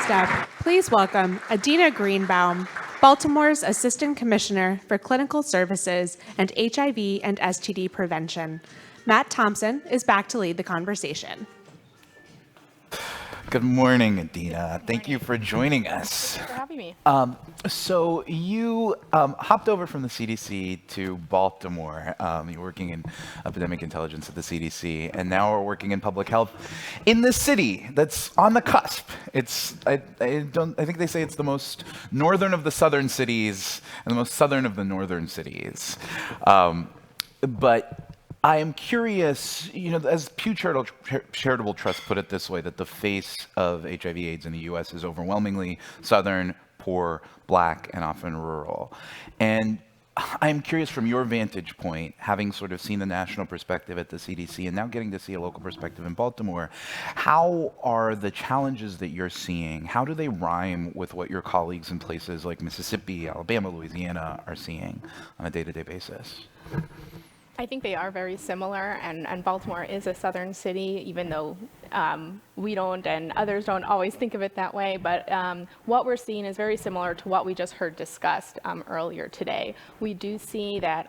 Next up, please welcome Adena Greenbaum, Baltimore's Assistant Commissioner for Clinical Services and HIV and STD Prevention. Matt Thompson is back to lead the conversation. Good morning, Adena. Thank you for joining us. Thanks for having me. So you hopped over from the CDC to Baltimore. You're working in epidemic intelligence at the CDC, and now we're working in public health in the city that's on the cusp. I think they say it's the most northern of the southern cities and the most southern of the northern cities. But I am curious, as Pew Charitable Trust put it this way, that the face of HIV/AIDS in the U.S. is overwhelmingly Southern, poor, Black, and often rural. And I'm curious from your vantage point, having sort of seen the national perspective at the CDC and now getting to see a local perspective in Baltimore, how are the challenges that you're seeing, how do they rhyme with what your colleagues in places like Mississippi, Alabama, Louisiana are seeing on a day-to-day basis? I think they are very similar, and Baltimore is a southern city, even though we don't and others don't always think of it that way. But what we're seeing is very similar to what we just heard discussed earlier today. We do see that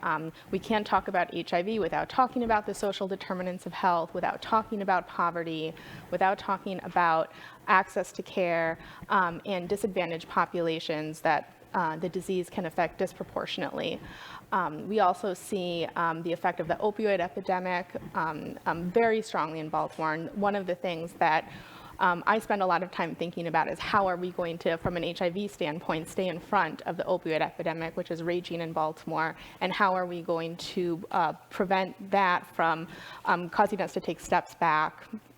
we can't talk about HIV without talking about the social determinants of health, without talking about poverty, without talking about access to care, and disadvantaged populations that the disease can affect disproportionately. We also see the effect of the opioid epidemic very strongly in Baltimore. And one of the things that I spend a lot of time thinking about is how are we going to, from an HIV standpoint, stay in front of the opioid epidemic, which is raging in Baltimore, and how are we going to prevent that from causing us to take steps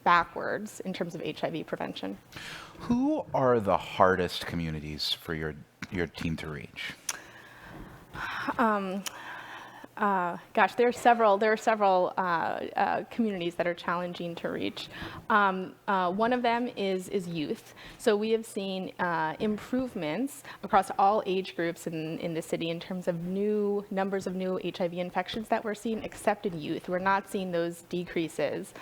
backwards in terms of HIV prevention. Who are the hardest communities for your team to reach? Gosh, there are several communities that are challenging to reach. One of them is youth. So we have seen improvements across all age groups in the city in terms of numbers of new HIV infections that we're seeing, except in youth. We're not seeing those decreases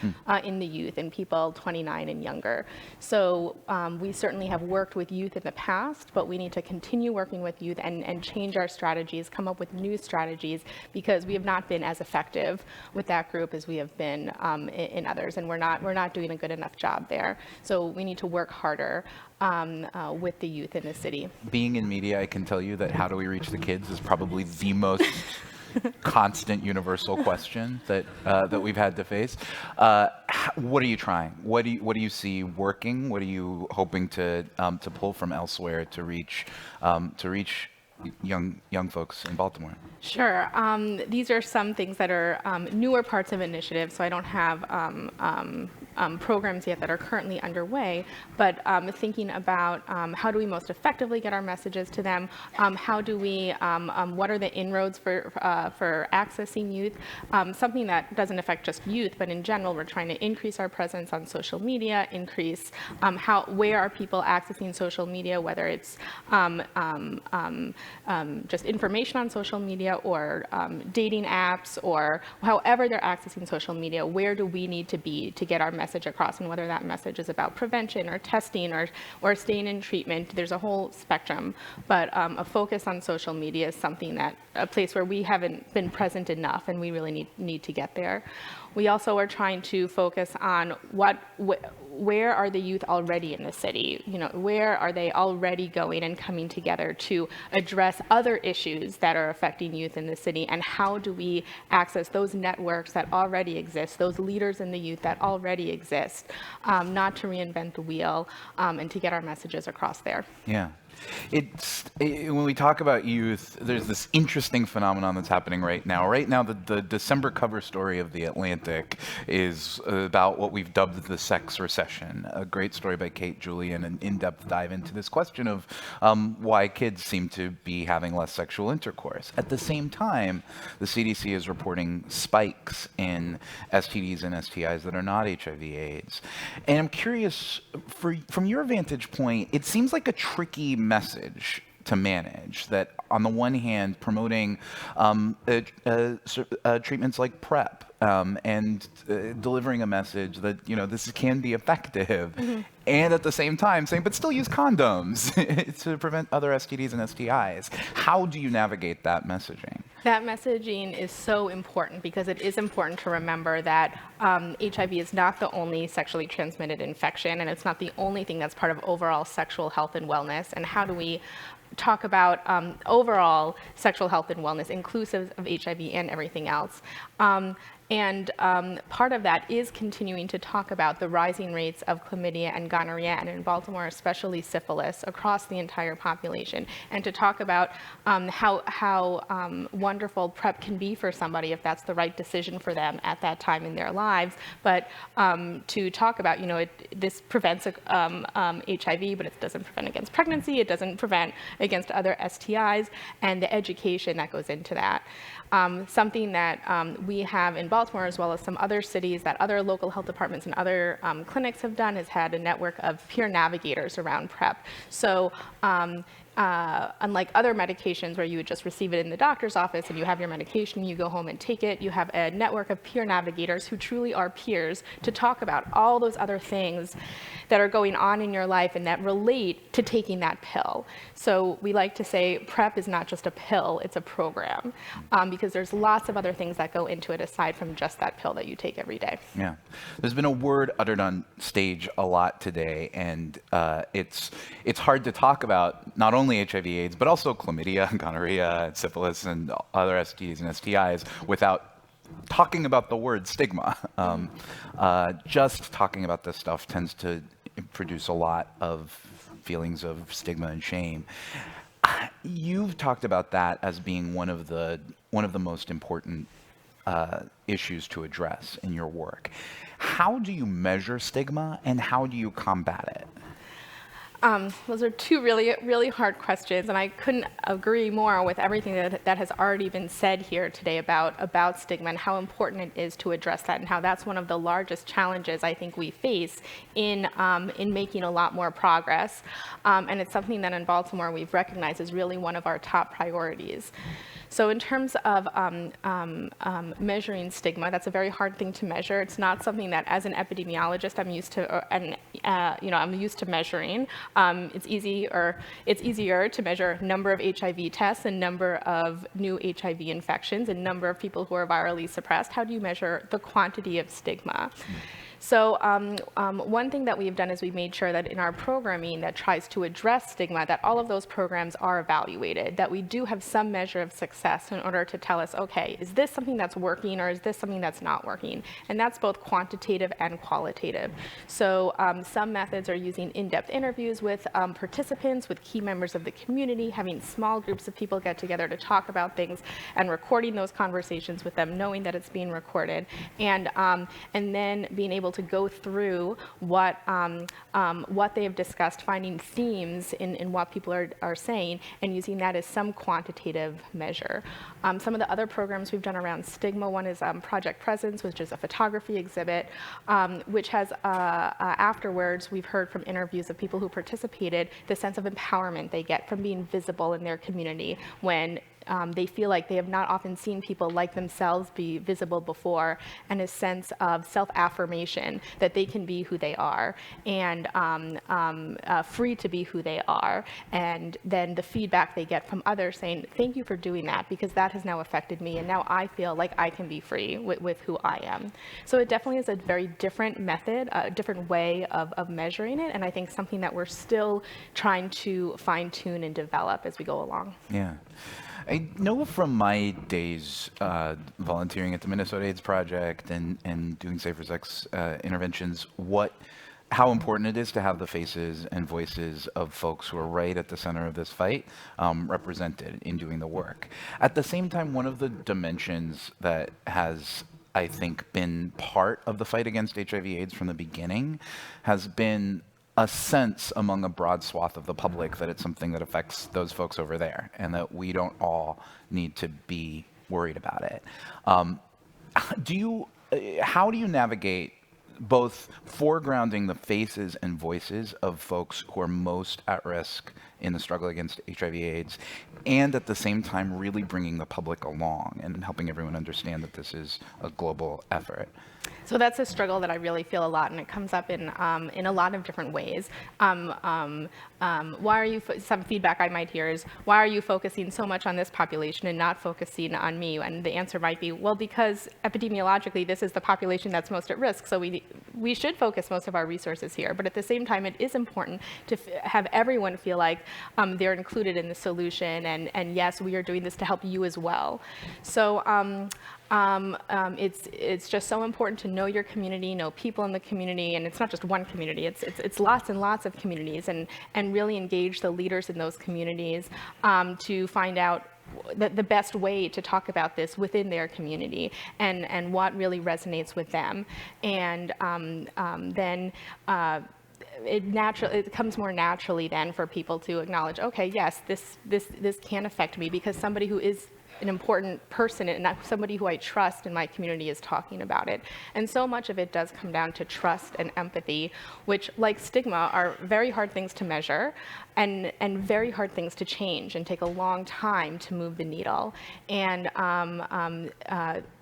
in the youth, in people 29 and younger. So we certainly have worked with youth in the past, but we need to continue working with youth and change our strategies, come up with new strategies, because we have not been as effective with that group as we have been in others, and we're not doing a good enough job there. So we need to work harder with the youth in the city. Being in media, I can tell you that how do we reach the kids is probably the most constant universal question that we've had to face. What are you trying? What do you see working? What are you hoping to pull from elsewhere to reach young folks in Baltimore? Sure. These are some things that are newer parts of initiatives, so I don't have programs yet that are currently underway, but thinking about how do we most effectively get our messages to them, how do we, what are the inroads for accessing youth, something that doesn't affect just youth, but in general, we're trying to increase our presence on social media, increase where are people accessing social media, whether it's just information on social media or dating apps, or however they're accessing social media, where do we need to be to get our message across, and whether that message is about prevention or testing or staying in treatment. There's a whole spectrum, but a focus on social media is something a place where we haven't been present enough, and we really need to get there. We also are trying to focus on where are the youth already in the city? Where are they already going and coming together to address other issues that are affecting youth in the city? And how do we access those networks that already exist, those leaders in the youth that already exist, not to reinvent the wheel, and to get our messages across there? Yeah. When we talk about youth, there's this interesting phenomenon that's happening right now. Right now, the December cover story of The Atlantic is about what we've dubbed the Sex Recession, a great story by Kate Julian, an in-depth dive into this question of why kids seem to be having less sexual intercourse. At the same time, the CDC is reporting spikes in STDs and STIs that are not HIV/AIDS. And I'm curious, from your vantage point, it seems like a tricky message to manage. That on the one hand, promoting treatments like PrEP and delivering a message that this can be effective, and at the same time saying, but still use condoms to prevent other STDs and STIs. How do you navigate that messaging? That messaging is so important because it is important to remember that HIV is not the only sexually transmitted infection, and it's not the only thing that's part of overall sexual health and wellness. And how do we talk about overall sexual health and wellness, inclusive of HIV and everything else? And part of that is continuing to talk about the rising rates of chlamydia and gonorrhea, and in Baltimore, especially syphilis, across the entire population, and to talk about how wonderful PrEP can be for somebody if that's the right decision for them at that time in their lives. But to talk about, this prevents HIV, but it doesn't prevent against pregnancy, it doesn't prevent against other STIs, and the education that goes into that. Something that we have in Baltimore, as well as some other cities that other local health departments and other clinics have done, is had a network of peer navigators around PrEP. So unlike other medications where you would just receive it in the doctor's office and you have your medication, you go home and take it, you have a network of peer navigators who truly are peers to talk about all those other things that are going on in your life and that relate to taking that pill. So we like to say PrEP is not just a pill, it's a program, because there's lots of other things that go into it aside from just that pill that you take every day. Yeah. There's been a word uttered on stage a lot today, and it's hard to talk about not only HIV/AIDS, but also chlamydia, gonorrhea, syphilis, and other STDs and STIs without talking about the word stigma. Just talking about this stuff tends to produce a lot of feelings of stigma and shame. You've talked about that as being one of the most important issues to address in your work. How do you measure stigma, and how do you combat it? Those are two really, really hard questions, and I couldn't agree more with everything that has already been said here today about stigma and how important it is to address that, and how that's one of the largest challenges I think we face in making a lot more progress. And it's something that in Baltimore we've recognized as really one of our top priorities. So in terms of measuring stigma, that's a very hard thing to measure. It's not something that, as an epidemiologist, I'm used to, I'm used to measuring. It's easier to measure number of HIV tests and number of new HIV infections and number of people who are virally suppressed. How do you measure the quantity of stigma? So one thing that we've done is we've made sure that in our programming that tries to address stigma, that all of those programs are evaluated, that we do have some measure of success in order to tell us, okay, is this something that's working or is this something that's not working? And that's both quantitative and qualitative. So some methods are using in-depth interviews with participants, with key members of the community, having small groups of people get together to talk about things and recording those conversations with them, knowing that it's being recorded, and then being able to go through what they have discussed, finding themes in what people are saying, and using that as some quantitative measure. Some of the other programs we've done around stigma, one is Project Presence, which is a photography exhibit, which has afterwards, we've heard from interviews of people who participated, the sense of empowerment they get from being visible in their community when they feel like they have not often seen people like themselves be visible before, and a sense of self-affirmation that they can be who they are and free to be who they are. And then the feedback they get from others saying, thank you for doing that, because that has now affected me, and now I feel like I can be free with who I am. So it definitely is a very different method, a different way of measuring it, and I think something that we're still trying to fine-tune and develop as we go along. Yeah. I know from my days volunteering at the Minnesota AIDS Project and doing safer sex interventions, how important it is to have the faces and voices of folks who are right at the center of this fight represented in doing the work. At the same time, one of the dimensions that has, I think, been part of the fight against HIV/AIDS from the beginning has been a sense among a broad swath of the public that it's something that affects those folks over there, and that we don't all need to be worried about it. How do you navigate both foregrounding the faces and voices of folks who are most at risk in the struggle against HIV/AIDS, and at the same time really bringing the public along and helping everyone understand that this is a global effort. So that's a struggle that I really feel a lot, and it comes up in a lot of different ways. Why are you? Some feedback I might hear is, why are you focusing so much on this population and not focusing on me? And the answer might be, well, because epidemiologically, this is the population that's most at risk, so we should focus most of our resources here. But at the same time, it is important to have everyone feel like they're included in the solution, and yes, we are doing this to help you as well. So. It's just so important to know your community, know people in the community, and it's not just one community. It's lots and lots of communities, and really engage the leaders in those communities to find out the best way to talk about this within their community, and what really resonates with them, and then. It comes more naturally then for people to acknowledge, okay, yes, this can affect me because somebody who is an important person and somebody who I trust in my community is talking about it. And so much of it does come down to trust and empathy, which, like stigma, are very hard things to measure and very hard things to change and take a long time to move the needle. And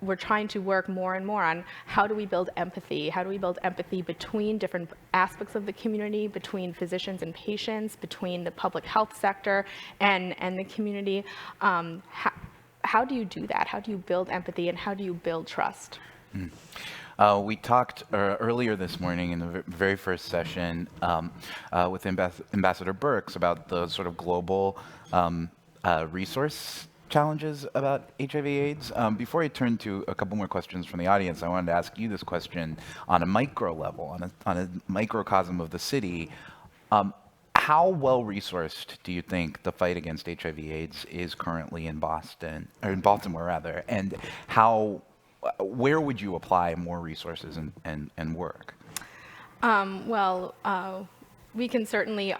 we're trying to work more and more on how do we build empathy? How do we build empathy between different aspects of the community, between physicians and patients, between the public health sector and the community? How do you do that? How do you build empathy, and how do you build trust? We talked earlier this morning in the very first session with Ambassador Birx about the sort of global resource challenges about HIV/AIDS. Before I turn to a couple more questions from the audience, I wanted to ask you this question on a micro level, on a microcosm of the city. How well-resourced do you think the fight against HIV/AIDS is currently in Boston, or in Baltimore rather, and where would you apply more resources and work? We can certainly,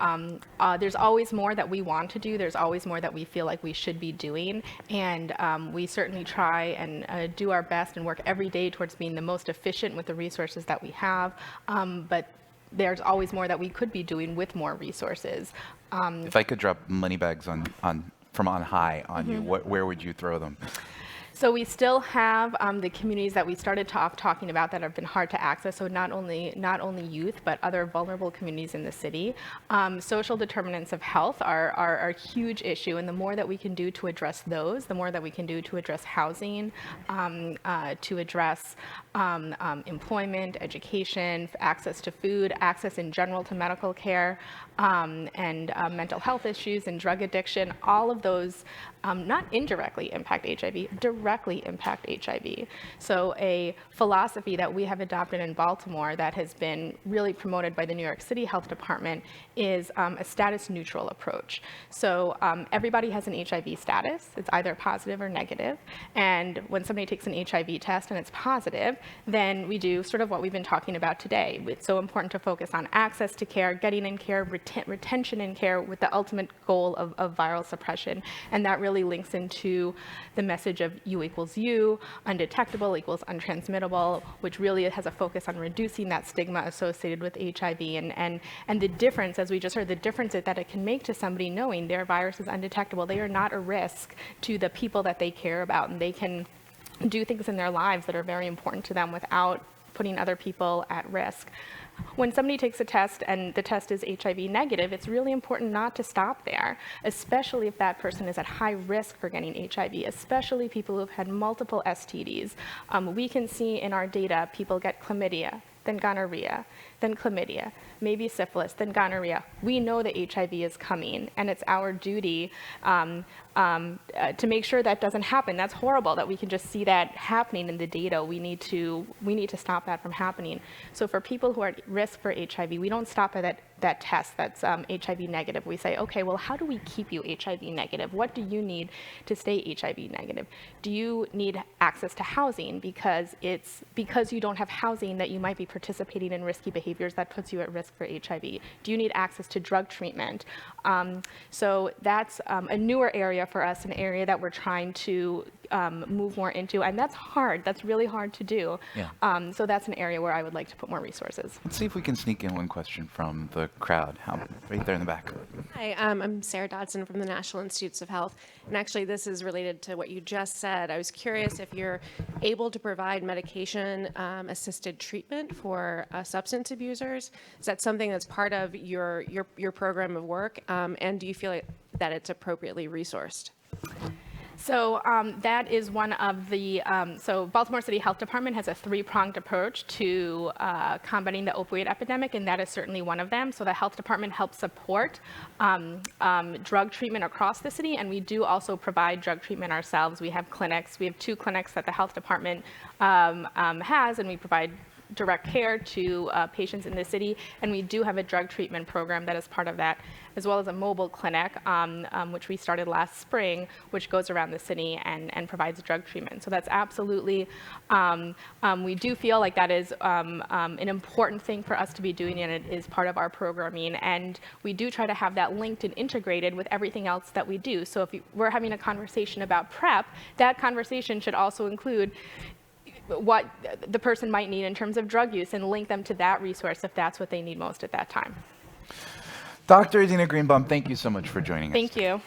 there's always more that we want to do. There's always more that we feel like we should be doing. And we certainly try and do our best and work every day towards being the most efficient with the resources that we have. But there's always more that we could be doing with more resources. If I could drop money bags from on high on you, where would you throw them? So we still have the communities that we started talking about that have been hard to access. So not only youth, but other vulnerable communities in the city. Social determinants of health are a huge issue, and the more that we can do to address those, the more that we can do to address housing, to address employment, education, access to food, access in general to medical care, and mental health issues and drug addiction. All of those not indirectly impact HIV, directly impact HIV. So a philosophy that we have adopted in Baltimore that has been really promoted by the New York City Health Department is a status neutral approach. So everybody has an HIV status. It's either positive or negative. And when somebody takes an HIV test and it's positive, then we do sort of what we've been talking about today. It's so important to focus on access to care, getting in care, retention in care with the ultimate goal of viral suppression. And that really links into the message of U equals U, undetectable equals untransmittable, which really has a focus on reducing that stigma associated with HIV and the difference, as we just heard, the difference that it can make to somebody knowing their virus is undetectable. They are not a risk to the people that they care about, and they can do things in their lives that are very important to them without putting other people at risk. When somebody takes a test and the test is HIV negative, it's really important not to stop there, especially if that person is at high risk for getting HIV, especially people who have had multiple STDs. We can see in our data people get chlamydia, then gonorrhea, then chlamydia, maybe syphilis, then gonorrhea. We know that HIV is coming, and it's our duty to make sure that doesn't happen. That's horrible that we can just see that happening in the data. We need to stop that from happening. So for people who are at risk for HIV, we don't stop at that test that's HIV negative. We say, okay, well, how do we keep you HIV negative? What do you need to stay HIV negative? Do you need access to housing because you don't have housing that you might be participating in risky behavior? behaviors that puts you at risk for HIV? Do you need access to drug treatment? So that's a newer area for us, an area that we're trying to move more into, and that's hard. That's really hard to do. Yeah. So that's an area where I would like to put more resources. Let's see if we can sneak in one question from the crowd. Right there in the back. Hi, I'm Sarah Dodson from the National Institutes of Health. And actually, this is related to what you just said. I was curious if you're able to provide medication-assisted treatment for substance abusers. Is that something that's part of your program of work? And do you feel that it's appropriately resourced? So that is one of the, so Baltimore City Health Department has a three-pronged approach to combating the opioid epidemic, and that is certainly one of them. So the health department helps support drug treatment across the city, and we do also provide drug treatment ourselves. We have clinics. We have 2 clinics that the health department has, and we provide direct care to patients in the city, and we do have a drug treatment program that is part of that, as well as a mobile clinic, which we started last spring, which goes around the city and provides drug treatment. So that's absolutely, we do feel like that is an important thing for us to be doing, and it is part of our programming, and we do try to have that linked and integrated with everything else that we do. So if we're having a conversation about PrEP, that conversation should also include what the person might need in terms of drug use and link them to that resource if that's what they need most at that time. Dr. Adena Greenbaum, thank you so much for joining us. Thank you.